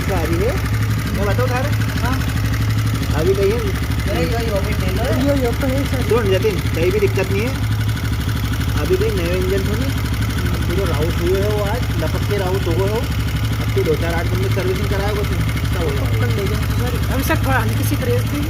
bike का आ रही है मैं बताओ थारे हाँ अभी कही है सुन जतिन कहीं भी दिक्कत नहीं है अभी कहीं नए इंजन थोड़ी अब तू तो राउस हुए हो आज लपक के राउस हो गए हो अब तू 2-4-8 दिन में सर्विसिंग कराएगा कुछ क्या बोला ले जाऊँ सर अभी सर थोड़ा हल्की सी क्रेज थी